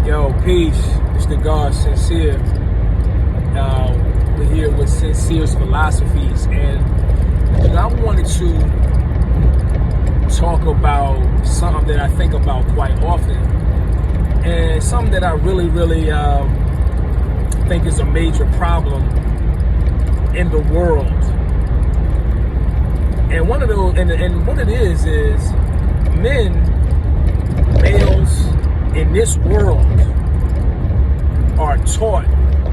Yo, peace. It's the God Sincere. We're here with Sincere's philosophies, and I wanted to talk about something that I think about quite often, and something that I really think is a major problem in the world. And one of those, and what it is males in this world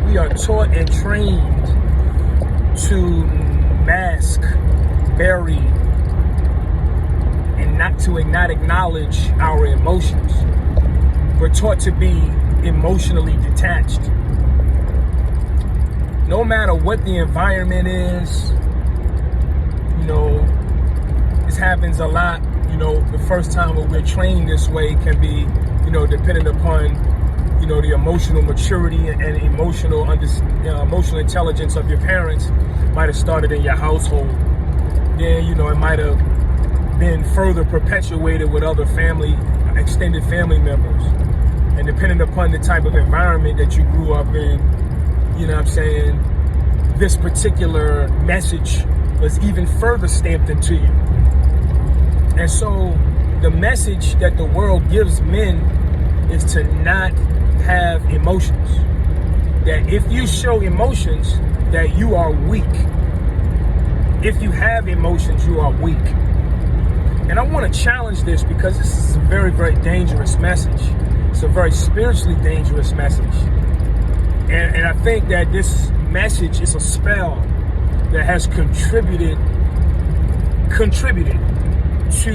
we are taught and trained to mask, bury, and not acknowledge our emotions. We're taught to be emotionally detached. No matter what the environment is, this happens a lot. The first time when we're trained this way can be, dependent upon, the emotional maturity and emotional intelligence of your parents. Might have started in your household. Then, it might have been further perpetuated with other extended family members. And depending upon the type of environment that you grew up in, this particular message was even further stamped into you. And so the message that the world gives men is to not have emotions. That if you show emotions, that you are weak. If you have emotions, you are weak. And I want to challenge this because this is a very, very dangerous message. It's a very spiritually dangerous message. And I think that this message is a spell that has contributed to,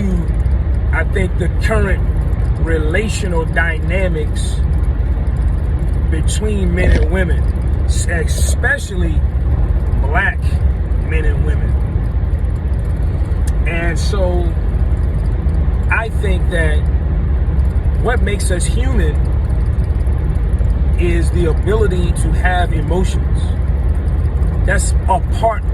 I think, the current relational dynamics between men and women, especially black men and women. And so I think that what makes us human is the ability to have emotions. That's a part,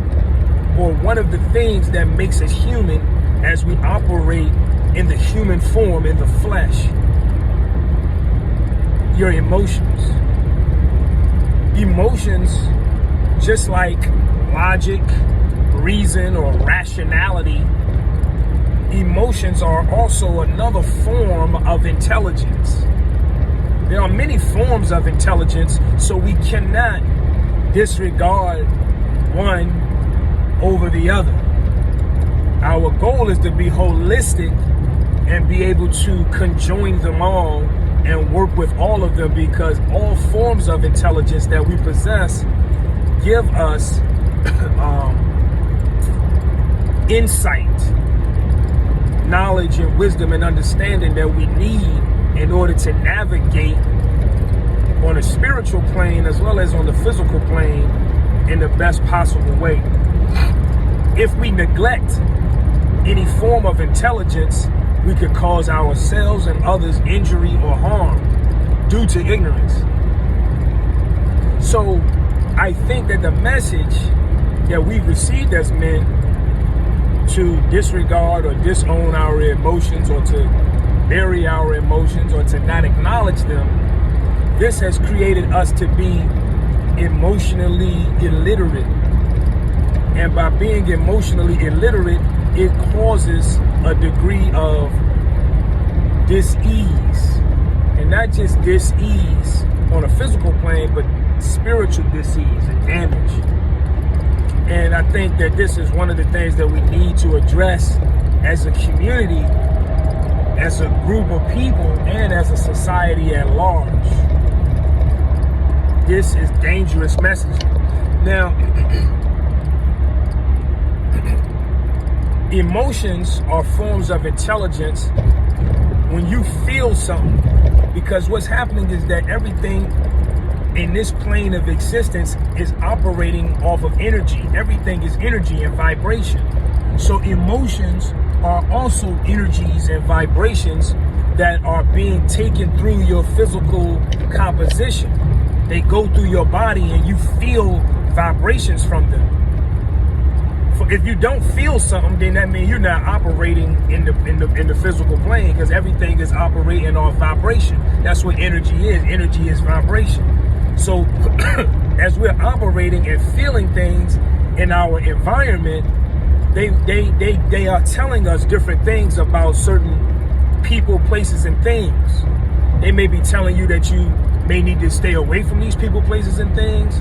or one of the things that makes us human as we operate in the human form, in the flesh. Your emotions. Emotions, just like logic, reason, or rationality, emotions are also another form of intelligence. There are many forms of intelligence, so we cannot disregard one over the other. Our goal is to be holistic and be able to conjoin them all and work with all of them, because all forms of intelligence that we possess give us insight, knowledge, and wisdom and understanding that we need in order to navigate on a spiritual plane as well as on the physical plane in the best possible way. If we neglect any form of intelligence, we could cause ourselves and others injury or harm due to ignorance. So I think that the message that we've received as men to disregard or disown our emotions, or to bury our emotions, or to not acknowledge them, this has created us to be emotionally illiterate. And by being emotionally illiterate, it causes a degree of dis-ease. And not just dis-ease on a physical plane, but spiritual dis-ease and damage. And I think that this is one of the things that we need to address as a community, as a group of people, and as a society at large. This is dangerous messaging. Now, emotions are forms of intelligence when you feel something, because what's happening is that everything in this plane of existence is operating off of energy. Everything is energy and vibration. So emotions are also energies and vibrations that are being taken through your physical composition. They go through your body and you feel vibrations from them. If you don't feel something, then that means you're not operating in the physical plane, because everything is operating off vibration. That's what energy is. Energy is vibration. So as we're operating and feeling things in our environment, they are telling us different things about certain people, places, and things. They may be telling you that you may need to stay away from these people, places, and things.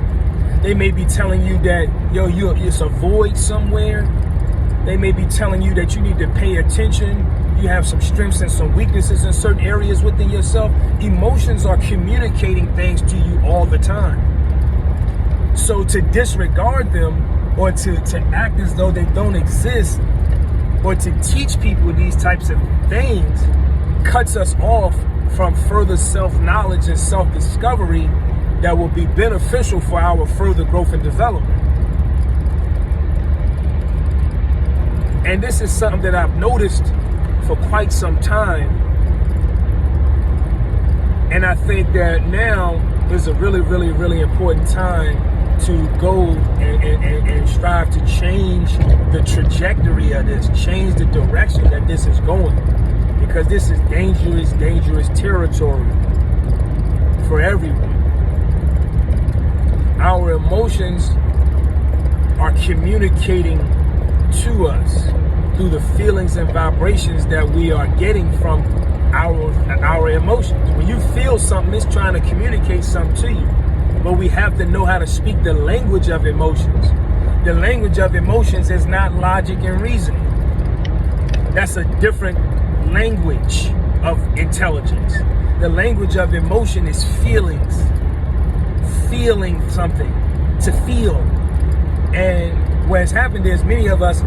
They may be telling you that, it's a void somewhere. They may be telling you that you need to pay attention. You have some strengths and some weaknesses in certain areas within yourself. Emotions are communicating things to you all the time. So to disregard them, or to act as though they don't exist, or to teach people these types of things, cuts us off from further self-knowledge and self-discovery that will be beneficial for our further growth and development. And this is something that I've noticed for quite some time. And I think that now is a really, really, really important time to go and strive to change the trajectory of this, change the direction that this is going. Because this is dangerous, dangerous territory for everyone. Our emotions are communicating to us through the feelings and vibrations that we are getting from our emotions. When you feel something, it's trying to communicate something to you. But we have to know how to speak the language of emotions. The language of emotions is not logic and reasoning. That's a different language of intelligence. The language of emotion is feelings. Feeling something, to feel. And what has happened is many of us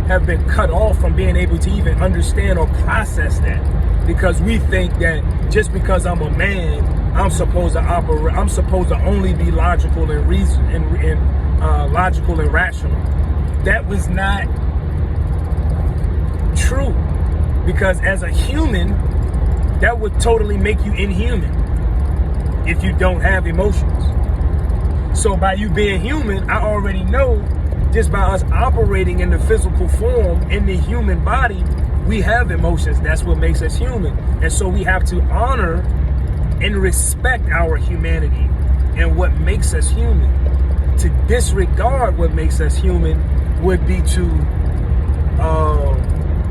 have been cut off from being able to even understand or process that, because we think that just because I'm a man, I'm supposed to only be logical and reason and logical and rational. That was not true, because as a human, that would totally make you inhuman if you don't have emotions. So by you being human, I already know, just by us operating in the physical form, in the human body, we have emotions. That's what makes us human. And so we have to honor and respect our humanity and what makes us human. To disregard what makes us human would be to,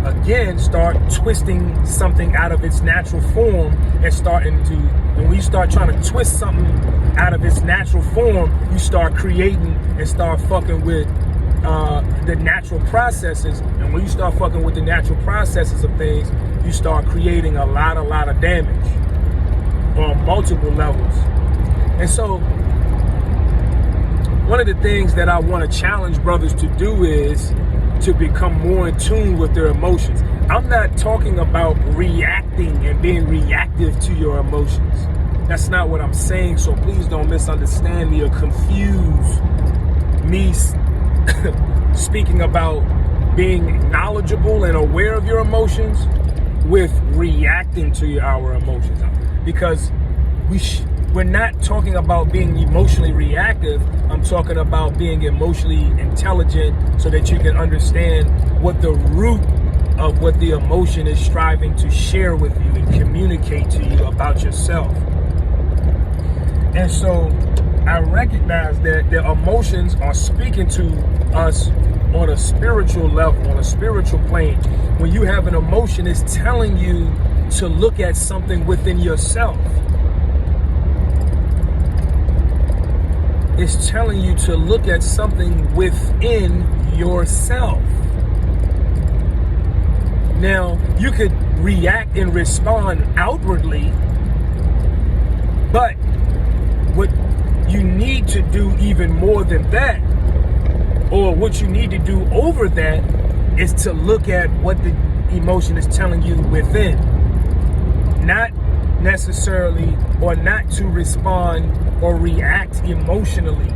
again, start twisting something out of its natural form and when you start trying to twist something out of its natural form, you start creating and start fucking with the natural processes. And when you start fucking with the natural processes of things, you start creating a lot of damage on multiple levels. And so one of the things that I want to challenge brothers to do is to become more in tune with their emotions. I'm not talking about reacting and being reactive to your emotions. That's not what I'm saying, so please don't misunderstand me or confuse me speaking about being knowledgeable and aware of your emotions with reacting to our emotions. Because we're not talking about being emotionally reactive. I'm talking about being emotionally intelligent so that you can understand what the root of what the emotion is striving to share with you and communicate to you about yourself. And so I recognize that the emotions are speaking to us on a spiritual level, on a spiritual plane. When you have an emotion, it's telling you to look at something within yourself. It's telling you to look at something within yourself. Now, you could react and respond outwardly, but what you need to do even more than that, or what you need to do over that, is to look at what the emotion is telling you within. Not necessarily, or not to respond or react emotionally.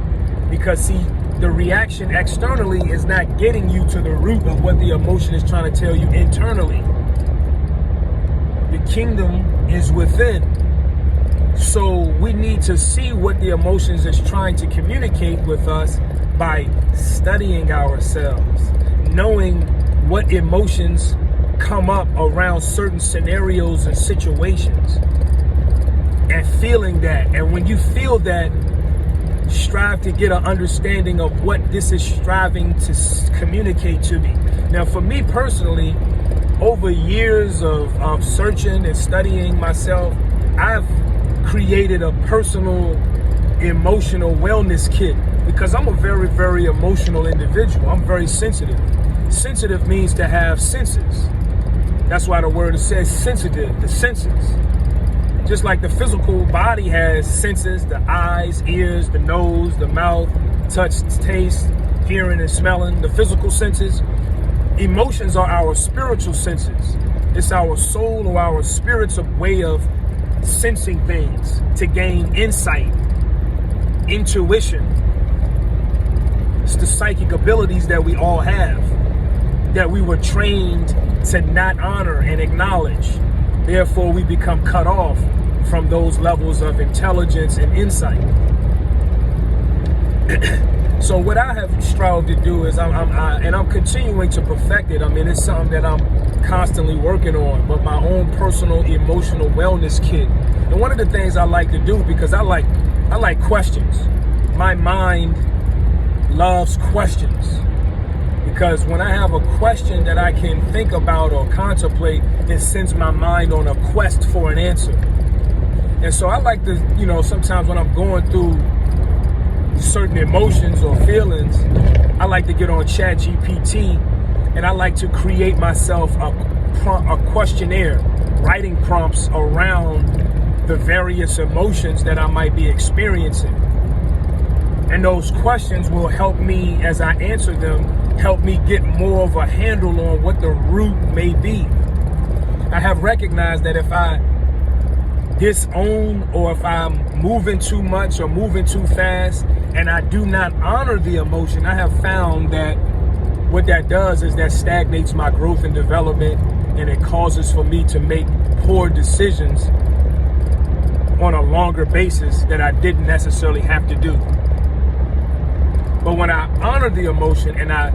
Because see, the reaction externally is not getting you to the root of what the emotion is trying to tell you internally. The kingdom is within. So we need to see what the emotions is trying to communicate with us by studying ourselves, knowing what emotions come up around certain scenarios and situations, and feeling that. And when you feel that, strive to get an understanding of what this is striving to communicate to me. Now, for me personally, over years of searching and studying myself, I've created a personal emotional wellness kit, because I'm a very, very emotional individual. I'm very sensitive. Sensitive means to have senses. That's why the word says sensitive, the senses. Just like the physical body has senses, the eyes, ears, the nose, the mouth, touch, taste, hearing and smelling, the physical senses. Emotions are our spiritual senses. It's our soul or our spirit's way of sensing things to gain insight, intuition. It's the psychic abilities that we all have, that we were trained to not honor and acknowledge. Therefore, we become cut off from those levels of intelligence and insight. So what I have strived to do is I'm continuing to perfect it. I mean, it's something that I'm constantly working on, but my own personal emotional wellness kit. And one of the things I like to do, because I like questions. My mind loves questions. Because when I have a question that I can think about or contemplate, it sends my mind on a quest for an answer. And so I like to, sometimes when I'm going through certain emotions or feelings, I like to get on ChatGPT and I like to create myself a questionnaire, writing prompts around the various emotions that I might be experiencing. And those questions will help me, as I answer them, help me get more of a handle on what the root may be. I have recognized that if I disown, or if I'm moving too much or moving too fast and I do not honor the emotion, I have found that what that does is that stagnates my growth and development, and it causes for me to make poor decisions on a longer basis that I didn't necessarily have to do. But when I honor the emotion and I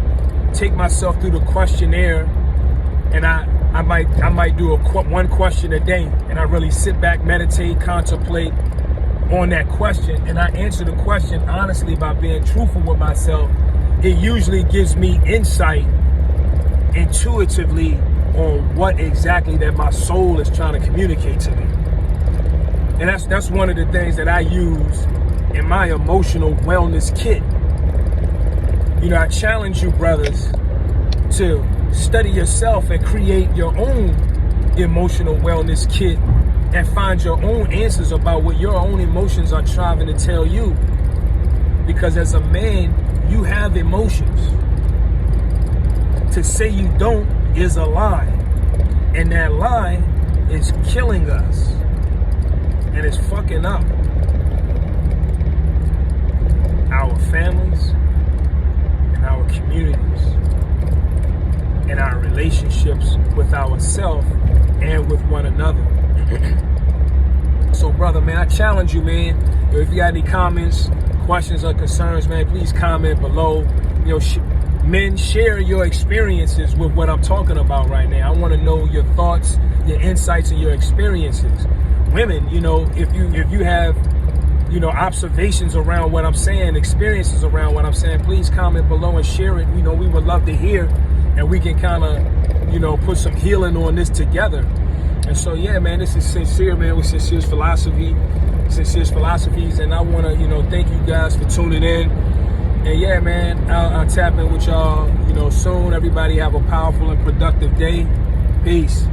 take myself through the questionnaire, and I might do one question a day, and I really sit back, meditate, contemplate on that question, and I answer the question honestly by being truthful with myself, it usually gives me insight intuitively on what exactly that my soul is trying to communicate to me. And that's one of the things that I use in my emotional wellness kit. I challenge you, brothers, to study yourself and create your own emotional wellness kit and find your own answers about what your own emotions are trying to tell you. Because as a man, you have emotions. To say you don't is a lie. And that lie is killing us. And it's fucking up our families and our communities and our relationships with ourselves and with one another. So, brother, man, I challenge you, man. If you got any comments, questions, or concerns, man, please comment below. Men, share your experiences with what I'm talking about right now. I want to know your thoughts, your insights, and your experiences. Women, if you have, observations around what I'm saying, experiences around what I'm saying, please comment below and share it. We would love to hear, and we can kind of, put some healing on this together. And so, yeah, man, this is Sincere, man, with Sincere's Philosophies, and I want to, thank you guys for tuning in. And yeah, man, I'll tap in with y'all, soon. Everybody have a powerful and productive day. Peace.